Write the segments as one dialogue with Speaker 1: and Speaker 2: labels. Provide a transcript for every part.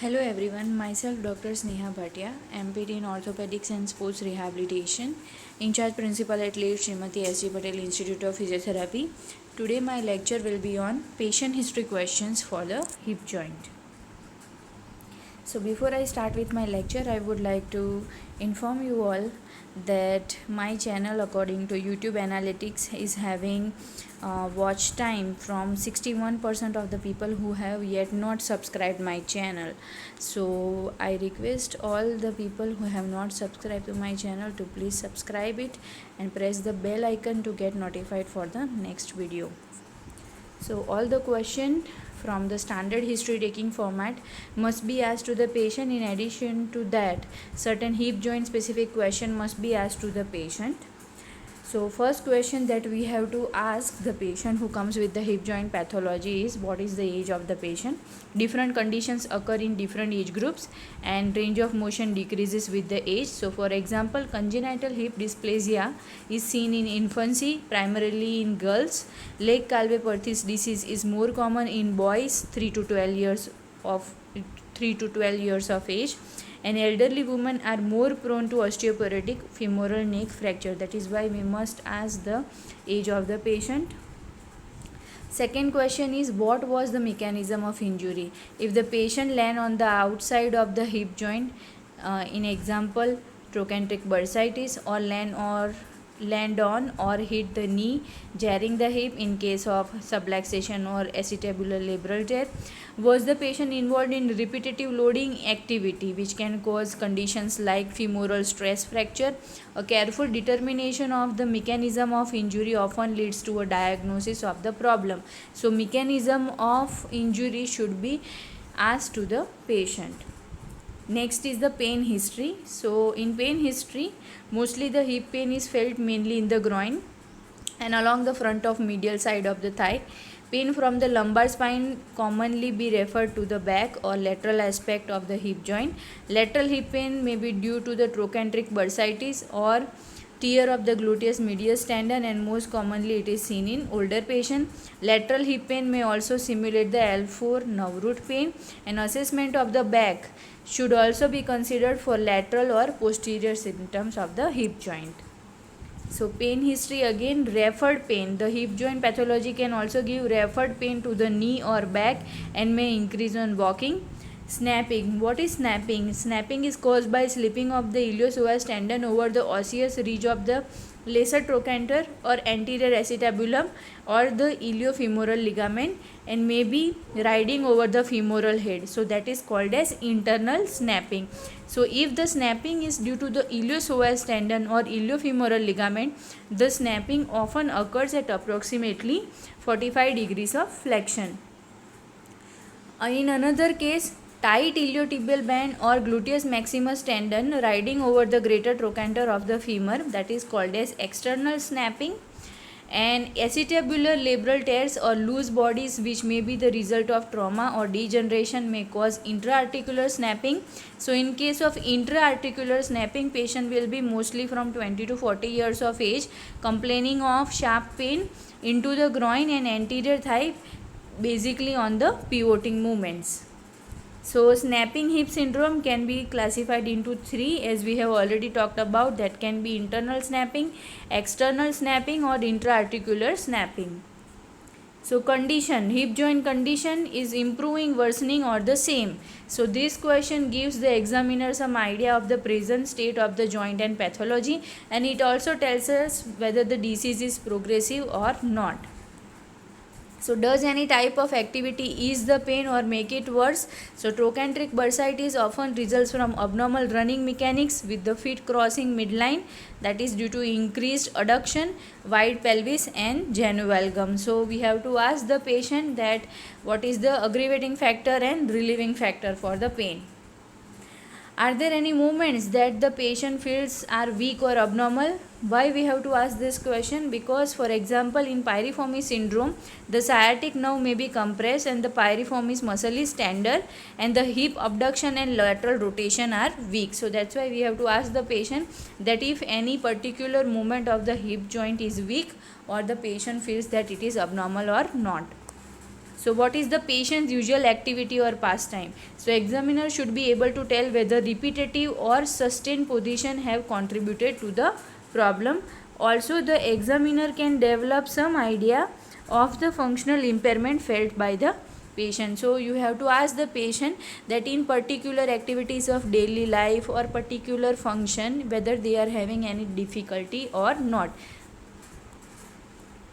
Speaker 1: Hello everyone, myself Dr. Sneha Bhatia, MPT in Orthopedics and Sports Rehabilitation, in charge Principal at late Srimati S. G. Patel Institute of Physiotherapy. Today my lecture will be on patient history questions for the hip joint. So before I start with my lecture, I would like to inform you all that my channel according to YouTube analytics is having watch time from 61% of the people who have yet not subscribed my channel. So I request all the people who have not subscribed to my channel to please subscribe it and press the bell icon to get notified for the next video. So all the question from the standard history taking format must be asked to the patient. In addition to that, certain hip joint specific question must be asked to the patient. So first question that we have to ask the patient who comes with the hip joint pathology is what is the age of the patient. Different conditions occur in different age groups and range of motion decreases with the age. So for example, congenital hip dysplasia is seen in infancy, primarily in girls. Legg-Calvé-Perthes disease is more common in boys 3 to 12 years of age. And elderly women are more prone to osteoporotic femoral neck fracture. That is why we must ask the age of the patient. Second question is what was the mechanism of injury? If the patient land on the outside of the hip joint, in example trochanteric bursitis, or land on or hit the knee, jarring the hip in case of subluxation or acetabular-labral tear. Was the patient involved in repetitive loading activity which can cause conditions like femoral stress fracture? A careful determination of the mechanism of injury often leads to a diagnosis of the problem. So mechanism of injury should be asked to the patient. Next is the pain history. So in pain history, mostly the hip pain is felt mainly in the groin and along the front of medial side of the thigh. Pain from the lumbar spine commonly be referred to the back or lateral aspect of the hip joint. Lateral hip pain may be due to the trochanteric bursitis or tear of the gluteus medius tendon, and most commonly it is seen in older patients. Lateral hip pain may also simulate the L4 nerve root pain, and assessment of the back should also be considered for lateral or posterior symptoms of the hip joint. So pain history, again referred pain. The hip joint pathology can also give referred pain to the knee or back and may increase on walking. Snapping. What is snapping? Snapping is caused by slipping of the iliopsoas tendon over the osseous ridge of the lesser trochanter or anterior acetabulum or the iliofemoral ligament and may be riding over the femoral head. So that is called as internal snapping. So if the snapping is due to the iliopsoas tendon or iliofemoral ligament, the snapping often occurs at approximately 45 degrees of flexion. In another case, tight iliotibial band or gluteus maximus tendon riding over the greater trochanter of the femur, that is called as external snapping. And acetabular labral tears or loose bodies which may be the result of trauma or degeneration may cause intra-articular snapping. So in case of intra-articular snapping, patient will be mostly from 20 to 40 years of age, complaining of sharp pain into the groin and anterior thigh, basically on the pivoting movements. So snapping hip syndrome can be classified into three, as we have already talked about. That can be internal snapping, external snapping, or intra-articular snapping. So condition, hip joint condition is improving, worsening, or the same. So this question gives the examiner some idea of the present state of the joint and pathology, and it also tells us whether the disease is progressive or not. So does any type of activity ease the pain or make it worse? So trochanteric bursitis often results from abnormal running mechanics with the feet crossing midline, that is due to increased adduction, wide pelvis and genu-valgum. So we have to ask the patient that what is the aggravating factor and relieving factor for the pain. Are there any movements that the patient feels are weak or abnormal? Why we have to ask this question? Because for example in piriformis syndrome, the sciatic nerve may be compressed and the piriformis muscle is tender and the hip abduction and lateral rotation are weak. So that's why we have to ask the patient that if any particular movement of the hip joint is weak or the patient feels that it is abnormal or not. So what is the patient's usual activity or pastime? So examiner should be able to tell whether repetitive or sustained position have contributed to the problem. Also the examiner can develop some idea of the functional impairment felt by the patient. So you have to ask the patient that in particular activities of daily life or particular function whether they are having any difficulty or not.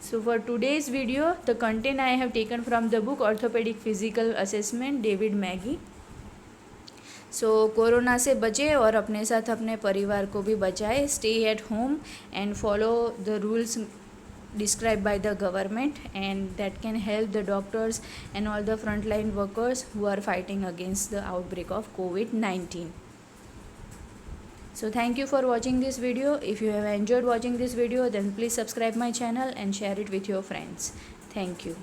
Speaker 1: So for today's video, the content I have taken from the book Orthopedic Physical Assessment, David Magee. So corona से बचे और अपने साथ अपने परिवार को भी बचाए. Stay at home and follow the rules described by the government, and that can help the doctors and all the frontline workers who are fighting against the outbreak of COVID-19. So thank you for watching this video. If you have enjoyed watching this video, then please subscribe my channel and share it with your friends. Thank you.